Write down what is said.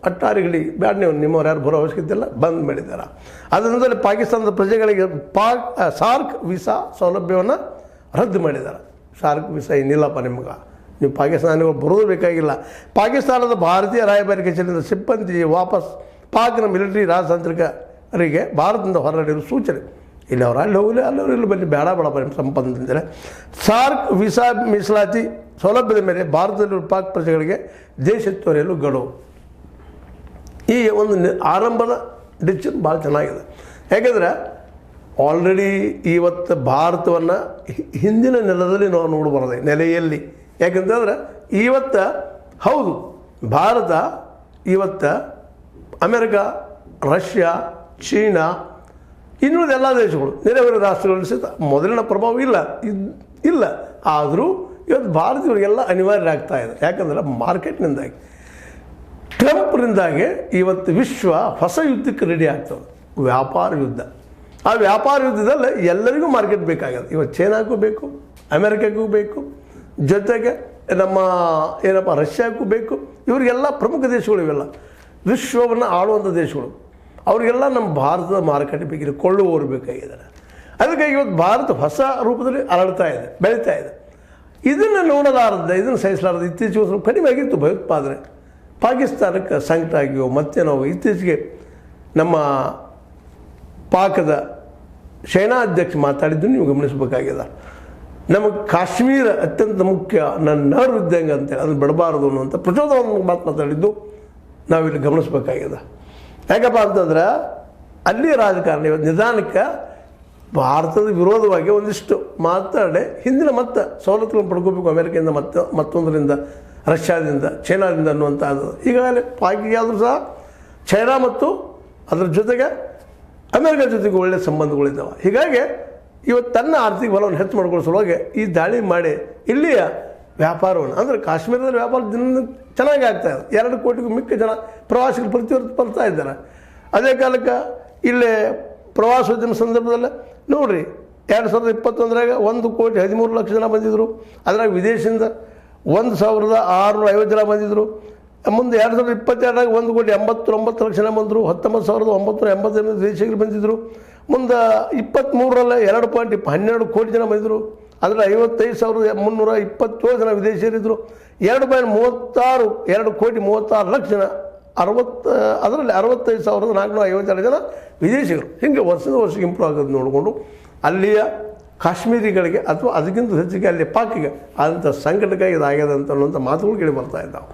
ಅಟ್ಟಾರಿಗಳಿ ಬ್ಯಾಡ, ನೀವು ನಿಮ್ಮವ್ರು ಯಾರು ಬರೋ ಅವಶ್ಯಕತೆ ಇಲ್ಲ, ಬಂದ್ ಮಾಡಿದ್ದಾರೆ. ಅದರಿಂದಲೇ ಪಾಕಿಸ್ತಾನದ ಪ್ರಜೆಗಳಿಗೆ ಸಾರ್ಕ್ ವೀಸಾ ಸೌಲಭ್ಯವನ್ನು ರದ್ದು ಮಾಡಿದ್ದಾರೆ. ಸಾರ್ಕ್ ವೀಸಾ ಇನ್ನಿಲ್ಲಪ್ಪ ನಿಮ್ಗೆ, ನೀವು ಪಾಕಿಸ್ತಾನಿಗಳು ಬರೋದು ಬೇಕಾಗಿಲ್ಲ. ಪಾಕಿಸ್ತಾನದ ಭಾರತೀಯ ರಾಯಭಾರಿ ಕಚೇರಿಯಿಂದ ಸಿಬ್ಬಂದಿ ವಾಪಸ್ ಪಾಕ್ನ ಮಿಲಿಟರಿ ರಾಜತಾಂತ್ರಿಕರಿಗೆ ಭಾರತದಿಂದ ಹೊರನಡೆಯಲು ಸೂಚನೆ. ಇಲ್ಲಿ ಅವ್ರು ಅಲ್ಲಿ ಹೋಗಲಿ, ಅಲ್ಲವರು ಇಲ್ಲಿ ಬನ್ನಿ, ಬೇಡ ನಿಮ್ಮ ಸಂಪನ್ನಿಂದರೆ ಸಾರ್ಕ್ ವೀಸಾ ಮೀಸಲಾತಿ ಸೌಲಭ್ಯದ ಮೇಲೆ ಭಾರತದಲ್ಲಿರುವ ಪಾಕ್ ಪ್ರಜೆಗಳಿಗೆ ದೇಶ ತೊರೆಯಲು ಗಡುವು. ಈ ಒಂದು ಆರಂಭದ ಡಿಸಿಷನ್ ಭಾಳ ಚೆನ್ನಾಗಿದೆ. ಯಾಕೆಂದರೆ ಆಲ್ರೆಡಿ ಇವತ್ತು ಭಾರತವನ್ನು ಹಿಂದಿನ ನೆಲದಲ್ಲಿ ನಾವು ನೋಡಬಾರ್ದು, ನೆಲೆಯಲ್ಲಿ. ಯಾಕಂತಂದ್ರೆ ಇವತ್ತು ಹೌದು, ಭಾರತ ಇವತ್ತು ಅಮೆರಿಕಾ, ರಷ್ಯಾ, ಚೀನಾ, ಇನ್ನುಳಿದ ಎಲ್ಲ ದೇಶಗಳು, ನೆರೆಹೊರೆ ರಾಷ್ಟ್ರಗಳಲ್ಲಿ ಸಹಿತ ಮೊದಲಿನ ಪ್ರಭಾವ ಇಲ್ಲ. ಆದರೂ ಇವತ್ತು ಭಾರತೀಯರಿಗೆಲ್ಲ ಅನಿವಾರ್ಯ ಆಗ್ತಾ ಇದೆ. ಯಾಕಂದರೆ ಮಾರ್ಕೆಟ್ನಿಂದಾಗಿ, ಟ್ರಂಪ್ನಿಂದಾಗಿ ಇವತ್ತು ವಿಶ್ವ ಹೊಸ ಯುದ್ಧಕ್ಕೆ ರೆಡಿ ಆಗ್ತದೆ, ವ್ಯಾಪಾರ ಯುದ್ಧ. ಆ ವ್ಯಾಪಾರ ಯುದ್ಧದಲ್ಲಿ ಎಲ್ಲರಿಗೂ ಮಾರ್ಕೆಟ್ ಬೇಕಾಗಿದೆ. ಇವತ್ತು ಚೈನಾಕ್ಕೂ ಬೇಕು, ಅಮೆರಿಕಕ್ಕೂ ಬೇಕು, ಜೊತೆಗೆ ನಮ್ಮ ರಷ್ಯಾಕ್ಕೂ ಬೇಕು. ಇವರಿಗೆಲ್ಲ ಪ್ರಮುಖ ದೇಶಗಳು, ಇವೆಲ್ಲ ವಿಶ್ವವನ್ನು ಆಳುವಂಥ ದೇಶಗಳು. ಅವರಿಗೆಲ್ಲ ನಮ್ಮ ಭಾರತದ ಮಾರುಕಟ್ಟೆ ಬೇಕಿದೆ, ಕೊಳ್ಳುವವರು ಬೇಕಾಗಿದ್ದಾರೆ. ಅದಕ್ಕಾಗಿ ಇವತ್ತು ಭಾರತ ಹೊಸ ರೂಪದಲ್ಲಿ ಅರಳ್ತಾ ಇದೆ, ಬೆಳೀತಾ ಇದೆ. ಇದನ್ನು ನೋಡಲಾರದೆ, ಇದನ್ನು ಸಹಿಸಲಾರದೆ ಇತ್ತೀಚೆಗೆ ಸ್ವಲ್ಪ ಕಡಿಮೆ ಆಗಿತ್ತು ಭಯೋತ್ಪಾದನೆ. ಪಾಕಿಸ್ತಾನಕ್ಕೆ ಸಂಕಟ ಆಗಿಯೋ ಮತ್ತೆ ನಾವು ಇತ್ತೀಚೆಗೆ ನಮ್ಮ ಪಾಕದ ಸೇನಾಧ್ಯಕ್ಷ ಮಾತಾಡಿದ್ದು ನೀವು ಗಮನಿಸಬೇಕಾಗಿದೆ. ನಮಗೆ ಕಾಶ್ಮೀರ ಅತ್ಯಂತ ಮುಖ್ಯ, ನನ್ನ ನರು ಇದ್ದಂಗೆ ಅಂತೇಳಿ ಅದನ್ನು ಬಿಡಬಾರದು ಅನ್ನುವಂಥ ಪ್ರಚೋದನವನ್ನು ಮಾತಾಡಿದ್ದು ನಾವಿಲ್ಲಿ ಗಮನಿಸಬೇಕಾಗಿದೆ. ಯಾಕಪ್ಪ ಅಂತಂದ್ರೆ ಅಲ್ಲಿ ರಾಜಕಾರಣ ಇವತ್ತು ನಿಧಾನಕ್ಕೆ ಭಾರತದ ವಿರೋಧವಾಗಿ ಒಂದಿಷ್ಟು ಮಾತಾಡಿ ಹಿಂದಿನ ಮತ್ತೆ ಸವಲತ್ತುಗಳನ್ನು ಪಡ್ಕೋಬೇಕು ಅಮೆರಿಕೆಯಿಂದ, ಮತ್ತೊಂದರಿಂದ, ರಷ್ಯಾದಿಂದ, ಚೈನಾದಿಂದ ಅನ್ನುವಂಥದ್ದು. ಈಗಾಗಲೇ ಪಾಕಿಗೆ ಆದರೂ ಸಹ ಚೈನಾ ಮತ್ತು ಅದರ ಜೊತೆಗೆ ಅಮೆರಿಕ ಜೊತೆಗೆ ಒಳ್ಳೆಯ ಸಂಬಂಧಗಳಿದ್ದಾವೆ. ಹೀಗಾಗಿ ಇವತ್ತು ತನ್ನ ಆರ್ಥಿಕ ಬಲವನ್ನು ಹೆಚ್ಚು ಮಾಡ್ಕೊಳ್ಳೋ ಸಲುವಾಗಿ ಈ ದಾಳಿ ಮಾಡಿ ಇಲ್ಲಿಯ ವ್ಯಾಪಾರವನ್ನು, ಅಂದರೆ ಕಾಶ್ಮೀರದಲ್ಲಿ ವ್ಯಾಪಾರ ದಿನ ಚೆನ್ನಾಗಿ ಆಗ್ತಾಯಿದೆ. 2 ಕೋಟಿಗೂ ಮಿಕ್ಕ ಜನ ಪ್ರವಾಸಿಗರು ಪ್ರತಿಯೊಂದು ಬರ್ತಾ ಇದ್ದಾರೆ. ಅದೇ ಕಾಲಕ್ಕೆ ಇಲ್ಲೇ ಪ್ರವಾಸೋದ್ಯಮ ಸಂದರ್ಭದಲ್ಲಿ ನೋಡಿರಿ, 2021ರಾಗ 1,13,00,000 ಜನ ಬಂದಿದ್ದರು. ಅದ್ರಾಗ ವಿದೇಶದಿಂದ 1,650 ಜನ ಬಂದಿದ್ದರು. ಮುಂದೆ 2022ರಾಗ 1,89,00,000 ಜನ ಬಂದರು. 19,988 ವಿದೇಶಿಗರು ಬಂದಿದ್ದರು. ಮುಂದೆ 23ರಲ್ಲಿ 2.12 ಕೋಟಿ ಜನ ಬಂದಿದ್ದರು. ಅದರಲ್ಲಿ 55,327 ಜನ ವಿದೇಶಿಯರಿದ್ದರು. 2.36 ಜನ, ಅದರಲ್ಲಿ 65,452 ಜನ ವಿದೇಶಿಗರು. ಹೀಗೆ ವರ್ಷದ ವರ್ಷಕ್ಕೆ ಇಂಪ್ರೂವ್ ಆಗೋದು ನೋಡಿಕೊಂಡು ಅಲ್ಲಿಯ ಕಾಶ್ಮೀರಿಗಳಿಗೆ ಅಥವಾ ಅದಕ್ಕಿಂತ ಹೆಚ್ಚಿಗೆ ಅಲ್ಲಿ ಪಾಕಿಗೆ ಆದಂಥ ಸಂಕಟಕ್ಕಾಗಿ ಇದಾಗ್ಯದ ಅಂತ ಅನ್ನುವಂಥ ಮಾತುಗಳು ಕೇಳಿ ಬರ್ತಾ ಇದ್ದಾವೆ.